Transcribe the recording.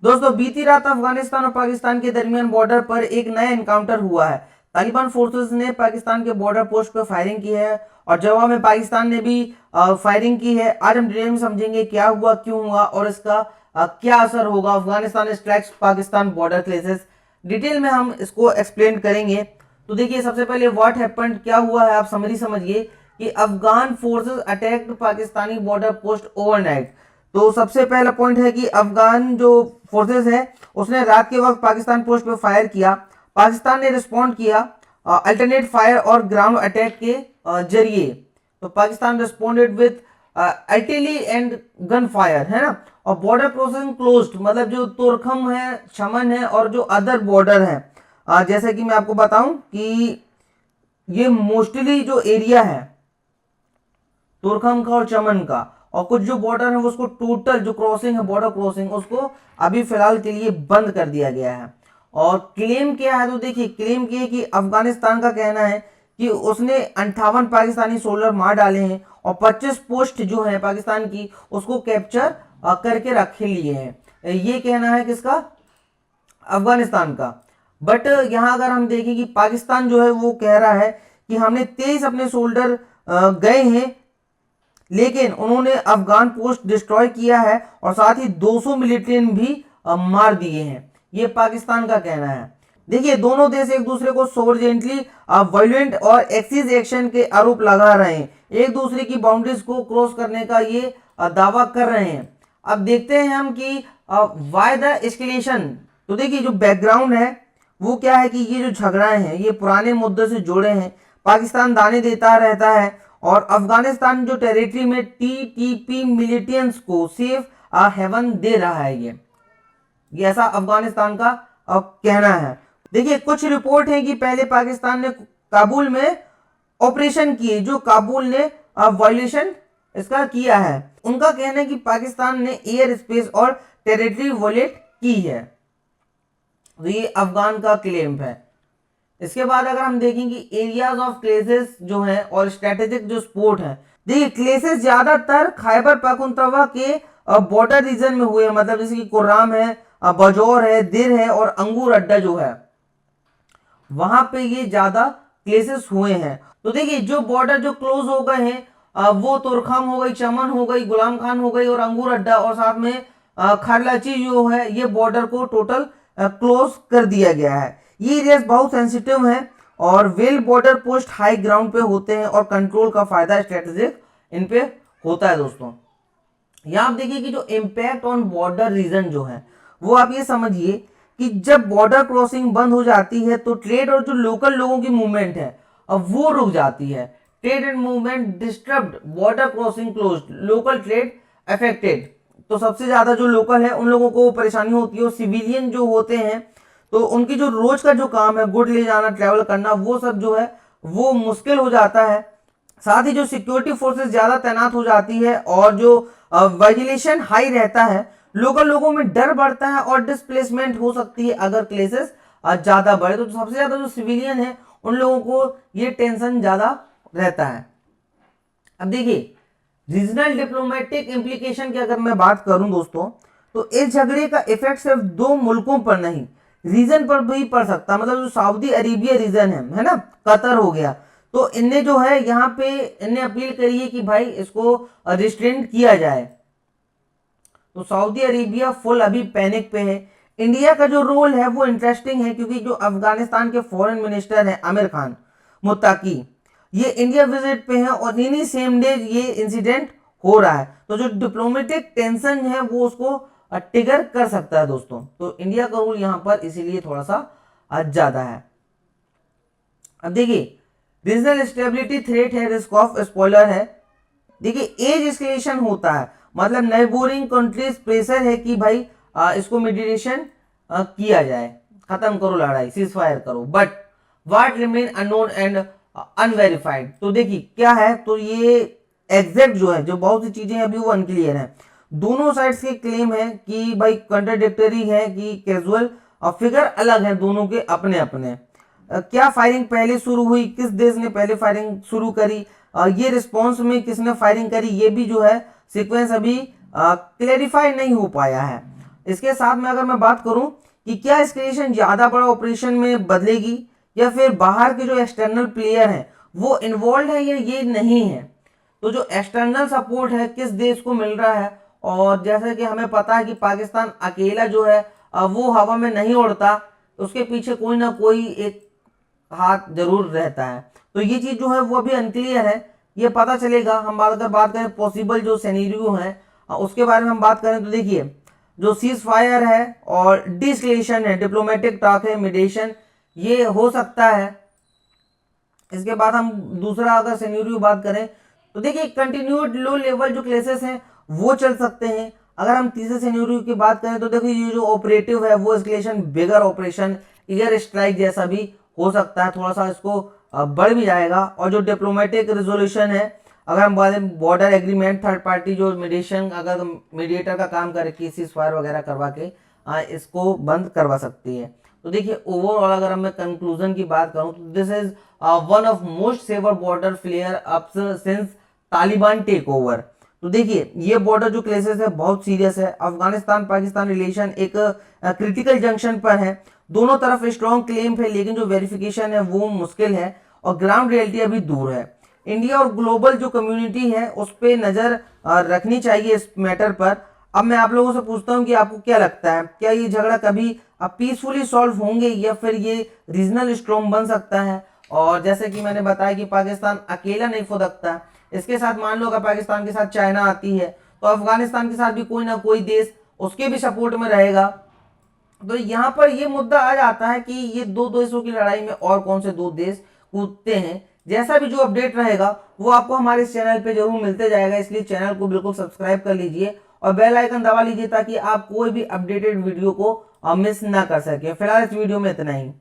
दोस्तों बीती रात अफगानिस्तान और पाकिस्तान के दरमियान बॉर्डर पर एक नया एनकाउंटर हुआ है। तालिबान फोर्सेस ने पाकिस्तान के बॉर्डर पोस्ट पर फायरिंग की है और जवाब में पाकिस्तान ने भी फायरिंग की है। आज हम डिटेल में समझेंगे क्या हुआ, क्यों हुआ और इसका क्या असर होगा। Afghanistan strikes Pakistan border clashes, डिटेल में हम इसको एक्सप्लेन करेंगे। तो देखिए सबसे पहले व्हाट हैपेंड, क्या हुआ है, आप समरी समझिए कि Afghan forces attacked Pakistani border post overnight. तो सबसे पहला पॉइंट है कि अफगान जो फोर्सेस है उसने रात के वक्त पाकिस्तान पोस्ट पर फायर किया। पाकिस्तान ने रिस्पॉन्ड किया अल्टरनेट फायर और ग्राउंड अटैक के जरिए। तो Pakistan responded with artillery and gun fire, है ना। और बॉर्डर क्रॉसिंग क्लोज्ड, मतलब जो तुरखम है, चमन है और जो अदर बॉर्डर है, जैसे कि मैं आपको बताऊं कि ये मोस्टली जो एरिया है तुरखम का और चमन का, और कुछ जो बॉर्डर है उसको टोटल जो क्रॉसिंग है, बॉर्डर क्रॉसिंग, उसको अभी फिलहाल के लिए बंद कर दिया गया है। और क्लेम क्या है, तो देखिए क्लेम क्या है कि अफगानिस्तान का कहना है कि उसने 58 पाकिस्तानी सोल्जर मार डाले हैं और 25 पोस्ट जो है पाकिस्तान की उसको कैप्चर करके रखे लिए हैं। ये कहना है किसका, अफगानिस्तान का। बट यहां अगर हम देखें कि पाकिस्तान जो है वो कह रहा है कि हमने 23 अपने सोल्जर गए हैं, लेकिन उन्होंने अफगान पोस्ट डिस्ट्रॉय किया है और साथ ही 200 मिलिटेंट भी मार दिए हैं। ये पाकिस्तान का कहना है। देखिए दोनों देश एक दूसरे को सोवर्जेंटली वायलेंट और एक्सिस एक्शन के आरोप लगा रहे हैं, एक दूसरे की बाउंड्रीज को क्रॉस करने का ये दावा कर रहे हैं। अब देखते हैं हम कि वाई द एस्केलेशन। तो देखिए जो बैकग्राउंड है वो क्या है कि ये जो झगड़ाएं हैं ये पुराने मुद्दे से जुड़े हैं। पाकिस्तान दाने देता रहता है और अफगानिस्तान जो टेरिटरी में टीटीपी मिलिटेंट्स को सेफ हेवन दे रहा है। ये ऐसा अफगानिस्तान का कहना है। देखिए कुछ रिपोर्ट है कि पहले पाकिस्तान ने काबुल में ऑपरेशन किए, जो काबुल ने वायलेशन इसका किया है। उनका कहना है कि पाकिस्तान ने एयर स्पेस और टेरिटरी वॉलेट की है। तो ये अफगान का क्लेम है। इसके बाद अगर हम देखें कि एरियाज ऑफ क्लेसेस जो है और स्ट्रेटेजिक जो स्पोर्ट है, देखिए क्लेसेस ज्यादातर खैबर पख्तूनख्वा के बॉर्डर रीजन में हुए हैं, मतलब जैसे कि कुर्राम है, बजौर है, दिर है और अंगूर अड्डा जो है वहां पे ये ज्यादा क्लेसेस हुए हैं। तो देखिए जो बॉर्डर जो क्लोज हो गए हैं वो तुरखम हो गई, चमन हो गई, गुलाम खान हो गई और अंगूर अड्डा, और साथ में खारलाची जो है, ये बॉर्डर को टोटल क्लोज कर दिया गया है। ये एरियाज बहुत सेंसिटिव है और well border post high ground पे होते हैं और कंट्रोल का फायदा स्ट्रेटेजिक इन पे होता है। दोस्तों यहाँ आप देखिए कि जो इम्पैक्ट ऑन बॉर्डर रीजन जो है वो आप ये समझिए कि जब बॉर्डर क्रॉसिंग बंद हो जाती है तो ट्रेड और जो लोकल लोगों की मूवमेंट है अब वो रुक जाती है। Trade and movement disturbed, border crossing closed, local trade affected. तो सबसे ज्यादा जो लोकल है उन लोगों को परेशानी होती है और सिविलियन जो होते हैं तो उनकी जो रोज का जो काम है, गुड ले जाना, ट्रेवल करना, वो सब जो है वो मुश्किल हो जाता है। साथ ही जो सिक्योरिटी फोर्सेस ज्यादा तैनात हो जाती है और जो वाइजिलेशन हाई रहता है, लोकल लोगों में डर बढ़ता है और डिस्प्लेसमेंट हो सकती है अगर क्लेसेस ज्यादा बढ़े। तो सबसे ज्यादा जो सिविलियन है उन लोगों को ये टेंशन ज्यादा रहता है। अब देखिए रीजनल डिप्लोमेटिक इंप्लीकेशन की अगर मैं बात करूं दोस्तों, तो इस झगड़े का इफेक्ट सिर्फ दो मुल्कों पर नहीं रीजन पर भी पड़ सकता। मतलब जो सऊदी अरेबिया रीजन है ना, कतर हो गया, तो इनने जो है यहाँ पे इनने अपील करी है कि भाई इसको रिस्ट्रेंट किया जाए। तो सऊदी अरेबिया फुल अभी पैनिक पे है। इंडिया का जो रोल है वो इंटरेस्टिंग है क्योंकि जो अफगानिस्तान के फॉरेन मिनिस्टर है आमिर खान मुत्ताकी, ये इंडिया विजिट पे हैं और इन्हीं सेम डे ये इंसिडेंट हो रहा है। तो जो डिप्लोमेटिक टेंशन है वो उसको ट्रिगर कर सकता है दोस्तों। तो इंडिया का रोल यहाँ पर इसीलिए थोड़ा सा ज्यादा है। अब देखिए रीजनल स्टेबिलिटी थ्रेट है, रिस्क ऑफ स्पॉइलर है। देखिए एज एस्केलेशन होता है, मतलब नेबोरिंग कंट्रीज प्रेशर है कि भाई इसको मिडिएशन किया जाए, खत्म करो लड़ाई, सीज फायर करो, but what remain unknown and unverified. तो देखिए क्या है, तो ये एग्जैक्ट जो है, जो बहुत सी चीजें अभी वो अनक्लियर है। दोनों साइड्स के क्लेम है कि भाई कंट्राडिक्टरी है कि कैजुअल फिगर अलग है, दोनों के अपने अपने। क्या फायरिंग पहले शुरू हुई, किस देश ने पहले फायरिंग शुरू करी, ये रिस्पॉन्स में किसने फायरिंग करी, ये भी जो है सीक्वेंस अभी क्लेरिफाई नहीं हो पाया है। इसके साथ में अगर मैं बात करूं कि क्या एस्केलेशन ज़्यादा बड़ा ऑपरेशन में बदलेगी या फिर बाहर के जो एक्सटर्नल प्लेयर हैं वो इन्वॉल्व है या ये नहीं है, तो जो एक्सटर्नल सपोर्ट है किस देश को मिल रहा है, और जैसा कि हमें पता है कि पाकिस्तान अकेला जो है वो हवा में नहीं उड़ता, उसके पीछे कोई ना कोई एक हाथ जरूर रहता है। तो ये चीज़ जो है वो अभी अनक्लियर है, ये पता चलेगा। हम अगर बात करें पॉसिबल जो सिनेरियो है उसके बारे में हम बात करें तो देखिए, जो सीज फायर है और डिस्कलेशन है, डिप्लोमेटिक टॉक है, मीडिएशन, ये हो सकता है। इसके बाद हम दूसरा अगर सिनेरियो बात करें तो देखिए कंटिन्यूड लो लेवल जो क्लेसेस हैं वो चल सकते हैं। अगर हम तीसरे सिनेरियो की बात करें तो देखिए ये जो ऑपरेटिव है वो एस्केलेशन बिगर ऑपरेशन एयर स्ट्राइक जैसा भी हो सकता है, थोड़ा सा इसको बढ़ भी जाएगा। और जो डिप्लोमेटिक रेजोल्यूशन है, अगर हम बॉर्डर एग्रीमेंट, थर्ड पार्टी जो मीडिएशन, अगर मीडिएटर का काम करके सीज फायर वगैरह करवा के इसको बंद करवा सकती है। तो देखिए ओवरऑल अगर मैं कंक्लूजन की बात करूं तो this is one of most severe border flare up since Taliban take over. तो देखिए ये बॉर्डर जो क्लेसेस है बहुत सीरियस है। अफगानिस्तान पाकिस्तान रिलेशन एक क्रिटिकल जंक्शन पर है, दोनों तरफ स्ट्रॉन्ग क्लेम है लेकिन जो वेरिफिकेशन है वो मुश्किल है और ग्राउंड रियलिटी अभी दूर है। इंडिया और ग्लोबल जो कम्युनिटी है उस पर नज़र रखनी चाहिए इस मैटर पर। अब मैं आप लोगों से पूछता हूं कि आपको क्या लगता है, क्या ये झगड़ा कभी पीसफुली सॉल्व होंगे या फिर ये रीजनल स्ट्रॉन्ग बन सकता है। और जैसे कि मैंने बताया कि पाकिस्तान अकेला नहीं फुदकता, इसके साथ मान लो अगर पाकिस्तान के साथ चाइना आती है तो अफगानिस्तान के साथ भी कोई ना कोई देश उसके भी सपोर्ट में रहेगा। तो यहाँ पर ये मुद्दा आ जाता है कि ये दो देशों की लड़ाई में और कौन से दो देश कूदते हैं। जैसा भी जो अपडेट रहेगा वो आपको हमारे इस चैनल पे जरूर मिलते जाएगा, इसलिए चैनल को बिल्कुल सब्सक्राइब कर लीजिए और बेल आइकन दबा लीजिए ताकि आप कोई भी अपडेटेड वीडियो को मिस ना कर सके। फिलहाल इस वीडियो में इतना ही।